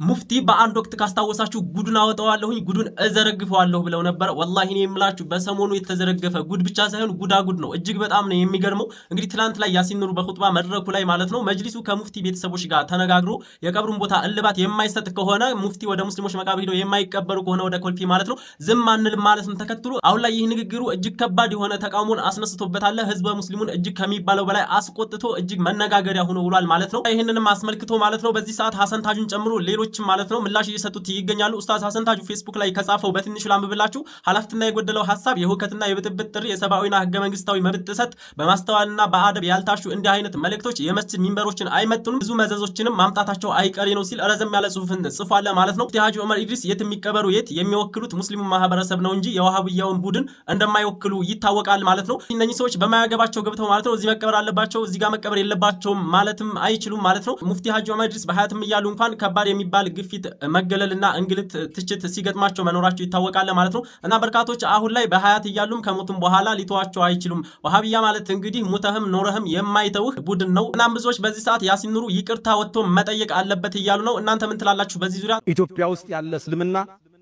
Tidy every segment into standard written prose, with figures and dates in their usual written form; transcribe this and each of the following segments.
ሙፍቲ በአንድ ወቅት ካስታወሳችሁ ጉዱን አወጣዋለሁኝ ጉዱን እዘረግፈዋለሁ ብለው ነበር። ወላሂ እኔ የምላችሁ በሰሞኑ የተዘረገፈ ጉድ ብቻ ሳይሆን ጉዳጉድ ነው። እጅግ በጣም ነው የሚገርመው። እንግዲህ ትላንት ላይ ያሲን ኑሩ በኹጥባ መድረኩ ላይ ማለት ነው መጅሊሱ ከሙፍቲ ቤተሰቦች ጋር ተነጋግሮ የቀብሩን ቦታ እልባት የማይሰጥ ከሆነ ሙፍቲ ወደ ሙስሊሞች መቃብር ሄደው የማይቀበሩ ከሆነ ወደ ኮልፌ ማለት ነው ዝም አንልም ማለትም ተከትሎ አሁን ላይ ይህ ንግግሩ እጅግ ከባድ የሆነ ተቃውሞን አስነስቶበታል። ህዝበ ሙስሊሙን እጅግ ከሚባለው በላይ አስቆጥቶ እጅግ መነጋገሪያ ሆኖ ውሏል ማለት ነው። ይህንንም አስመልክቶ ማለት ነው በዚህ ሰዓት ሐሰን ታጁን ጨምሮ ሌሎች ማለት ነው ምላሽ እየሰጡት ይገኛሉ። ኡስታዝ ሐሰን ታጁ ፌስቡክ ላይ ከጻፈው በትንሹ ላንብብላችሁ። ኃላፊነትና የጎደለው ሐሳብ የሁከትና የብጥብጥ ጥሪ የሰብአዊና ህገ መንግስታዊ መብት ጥሰት በማስተዋልና በአደብ ያልታሹ እንዲህ አይነት መልእክቶች የመስጂድ ሚንበሮችን አይመጥኑም፣ ብዙ መዘዞችንም ማምጣታቸው አይቀሬ ነው ሲል ረዘም ያለ ጽሁፍን ጽፏል ማለት ነው። ሐጂ ዑመር ኢድሪስ የት የሚቀበሩ የት የሚወክሉት ሙስሊሙ ማህበረሰብ ነው እንጂ የዋሃብያውን ቡድን እንደማይወክሉ ይታወቃል ማለት ነው። እነኚህ ሰዎች በማያገባቸው ገብተው ማለት ነው እዚህ መቀበር አለባቸው እዚህ ጋር መቀበር የለባቸውም ማለትም አይችሉም ማለት ነው። ሙፍቲ ሐጂ ዑመር ኢድሪስ በሐያትም እያሉ እንኳን ከባድ የሚባል ግፊት መገለልና እንግልት ትችት ሲገጥማቸው መኖራቸው ይታወቃል ማለት ነው። እና በርካቶች አሁን ላይ በሐያት እያሉም ከሞቱም በኋላ ሊተዋቸው አይችሉም። ወሃቢያ ማለት እንግዲህ ሙተህም ኖረህም የማይተውህ ቡድን ነው። እናም ብዙዎች በዚህ ሰዓት ያሲን ኑሩ ይቅርታ ወጥቶ መጠየቅ አለበት እያሉ ነው። እናንተ ምን ትላላችሁ በዚህ ዙሪያ? ኢትዮጵያ ውስጥ ያለ እስልምና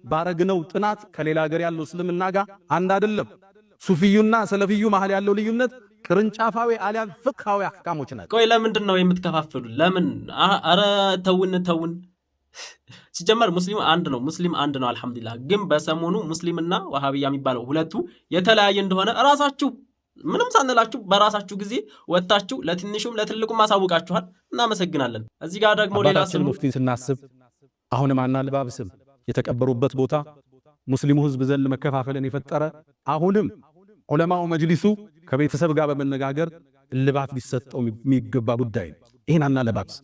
ባረግነው ጥናት ከሌላ ሀገር ያለው እስልምና ጋር አንድ አይደለም። ሱፊዩና ሰለፊዩ መሃል ያለው ልዩነት ቅርንጫፋዊ አሊያን ፍቅሃዊ አህካሞች ናቸው። ቆይ ለምንድን ነው የምትከፋፍሉ? ለምን? አረ ተውን ሲጀመር ሙስሊም አንድ ነው። ሙስሊም አንድ ነው አልহামዱሊላህ። ግን በሰሞኑ ሙስሊምና ወሃቢያ የሚባለው ሁለቱ የተለያየ እንደሆነ ራሳችሁ ምንም ሳንላችሁ በራሳችሁ ጊዜ ወጣችሁ ለትንሹም ለትልቁም አሳውቃችኋል። እናመሰግናለን። እዚህ ጋር ደግሞ ሌላ ስለ ሙፍቲን ስናስብ አሁንም አናልባብስም። የተቀበሩበት ቦታ ሙስሊሙ ህዝብ ዘንድ መከፋፈልን የፈጠረ አሁንም ዑለማው መጅሊሱ ከቤተሰብ ጋር በመነጋገር እልባት ሊሰጠው የሚገባ ጉዳይ ነው። ይሄን አናልባብስ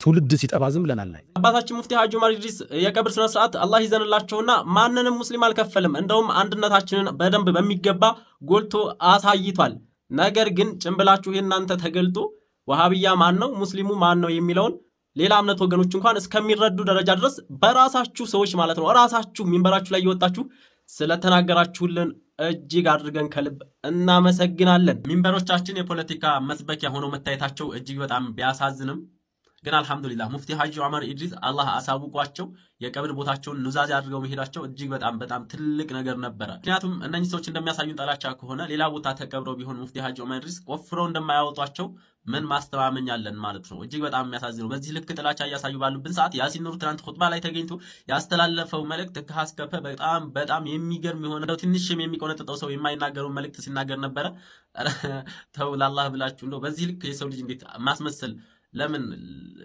ትውልድ ሲጠባ ዝም ብለናል። አባታችን ሙፍቲ ሐጂ ዑመር ኢድሪስ የቀብር ስነ ስርዓት አላህ ይዘንላቸውና ማንንም ሙስሊም አልከፈልም፣ እንደውም አንድነታችንን በደንብ በሚገባ ጎልቶ አሳይቷል። ነገር ግን ጭንብላችሁ የእናንተ ተገልጦ ወሃቢያ ማን ነው ሙስሊሙ ማን ነው የሚለውን ሌላ እምነት ወገኖች እንኳን እስከሚረዱ ደረጃ ድረስ በራሳችሁ ሰዎች ማለት ነው ራሳችሁ ሚንበራችሁ ላይ እየወጣችሁ ስለተናገራችሁልን እጅግ አድርገን ከልብ እናመሰግናለን። ሚንበሮቻችን የፖለቲካ መስበኪያ ሆነው መታየታቸው እጅግ በጣም ቢያሳዝንም ግን አልহামዱሊላህ ሙፍቲ ሐጂ ዑመር ኢድሪስ አላህ አሳውቋቸው የቀብር ቦታቸውን ኑዛዜ አድርገው መሄዳቸው እጅግ በጣም ትልቅ ነገር ነበር። ምክንያቱም እነኚህ ሰዎች እንደሚያሳዩን ጠላቻ ከሆነ ሌላ ቦታ ተቀብረው ቢሆን ሙፍቲ ሐጂ ዑመር ኢድሪስ ቆፍረው እንደማያወጧቸው ምን ማስተማመኛለን ማለት ነው። እጅግ በጣም የሚያሳዝነው በዚህ ልክ ጥላቻ እያሳዩ ባሉብን ሰዓት ያሲን ኑሩ ትናንት ኹጥባ ላይ ተገኝቶ ያስተላለፈው መልእክት ከሐስከፈ በጣም የሚገርም የሆነ ነው። ትንሽም የሚቆነጥጠው ሰው የማይናገረው መልእክት ሲናገር ነበረ። ተው ለአላህ ብላችሁ ነው በዚህ ልክ የሰው ልጅ እንዴት ማስመሰል? ለምን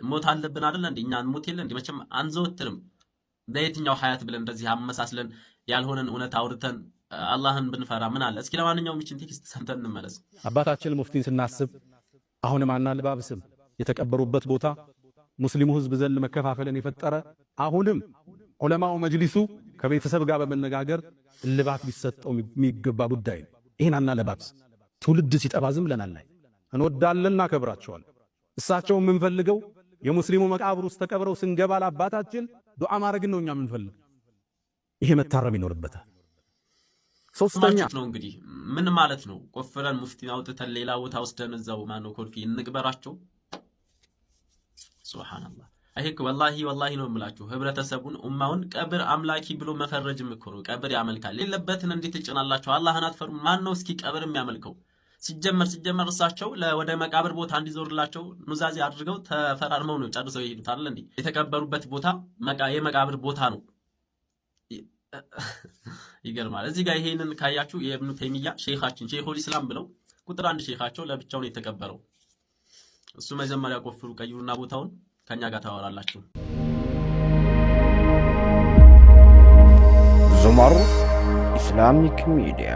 ሞት አለብን አይደል እንዴ? እኛ ሞት የለ እንዴ? መቼም አንዘወትርም። በየትኛው ሐያት ብለን እንደዚህ አመሳስለን ያልሆነን እውነት አውርተን አላህን ብንፈራ ምን አለ? እስኪ ለማንኛውም ይችን ቴክስት ሰምተን እንመለስ። አባታችን ሙፍቲን ስናስብ አሁንም አናልባብስም። የተቀበሩበት ቦታ ሙስሊሙ ህዝብ ዘንድ መከፋፈልን የፈጠረ አሁንም ዑለማው መጅሊሱ ከቤተሰብ ጋር በመነጋገር እልባት ሊሰጠው የሚገባ ጉዳይ ነው። ይሄን አናልባብስ። ትውልድ ሲጠባ ዝም ብለናል። እንወዳለንና ከብራቸዋል። እሳቸው የምንፈልገው የሙስሊሙ መቃብር ውስጥ ተቀብረው ስንገባ ለአባታችን ዱዓ ማድረግ ነው እኛ የምንፈልገው። ይሄ መታረም ይኖርበታል። ሶስተኛ ነው እንግዲህ ምን ማለት ነው? ቆፍረን ሙፍቲን አውጥተን ሌላ ቦታ ወስደን እዛው ማነው ኮልፌ እንቅበራቸው? ሱብሃንአላህ። ይሄ ወላሂ ነው የምላችሁ ህብረተሰቡን ኡማውን ቀብር አምላኪ ብሎ መፈረጅም እኮ ነው። ቀብር ያመልካል የለበትን እንዴት ትጭናላችሁ? አላህን አትፈሩም? ማን ነው እስኪ ቀብር የሚያመልከው? ሲጀመር እሳቸው ወደ መቃብር ቦታ እንዲዞርላቸው ኑዛዜ አድርገው ተፈራርመው ነው ጨርሰው ይሄዱት አይደል እንዴ? የተቀበሩበት ቦታ የመቃብር ቦታ ነው። ይገርማል። እዚህ ጋር ይሄንን ካያችሁ የኢብኑ ተይሚያ ሼኻችን ሼኹል ኢስላም ብለው ቁጥር 1 ሼኻቸው ለብቻው ነው የተቀበረው። እሱ መጀመሪያ ቆፍሩ ቀይሩና ቦታውን ከኛ ጋር ታወራላችሁ። ዙመር ኢስላሚክ ሚዲያ